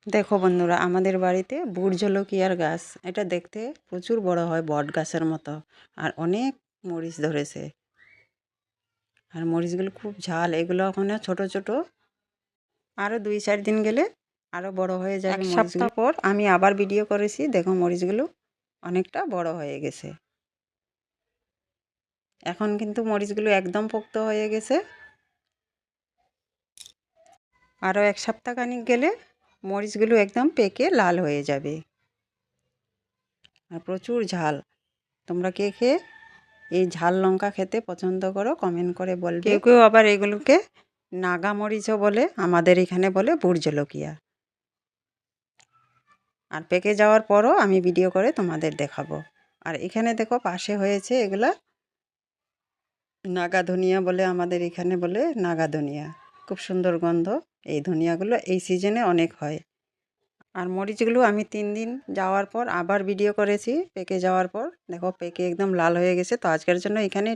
দেখো বন্ধুরা, আমাদের বাড়িতে বুটজলকিয়ার গাছ। এটা দেখতে প্রচুর বড় হয়, বট গাছের মতো। আর অনেক মরিচ ধরেছে। আর মরিচগুলো খুব ঝাল। এগুলো ওখানে ছোট ছোট। আরও 2-4 দিন গেলে আরও বড় হয়ে যাবে। এক সপ্তাহ পর আমি আবার ভিডিও করেছি। দেখো মরিচগুলো অনেকটা বড় হয়ে গেছে। এখন কিন্তু মরিচগুলো একদম পোক্ত হয়ে গেছে। আরও 1 সপ্তাহ খানিক গেলে মরিচগুলো একদম পেকে লাল হয়ে যাবে। আর প্রচুর ঝাল। তোমরা কে কে এই ঝাল লঙ্কা খেতে পছন্দ করো কমেন্ট করে বলবে। কেউ কেউ আবার এগুলোকে নাগা মরিচও বলে, আমাদের এখানে বলে বুটজলকিয়া। আর পেকে যাওয়ার পরও আমি ভিডিও করে তোমাদের দেখাবো। আর এখানে দেখো পাশে হয়েছে এগুলা নাগা ধনিয়া বলে, আমাদের এখানে বলে নাগা ধনিয়া। খুব সুন্দর গন্ধ। এই ধনিয়াগুলো এই সিজনে অনেক হয়। আর মরিচগুলো আমি 3 দিন যাওয়ার পর আবার ভিডিও করেছি পেকে যাওয়ার পর। দেখো পেকে একদম লাল হয়ে গেছে। তো আজকের জন্য এখানে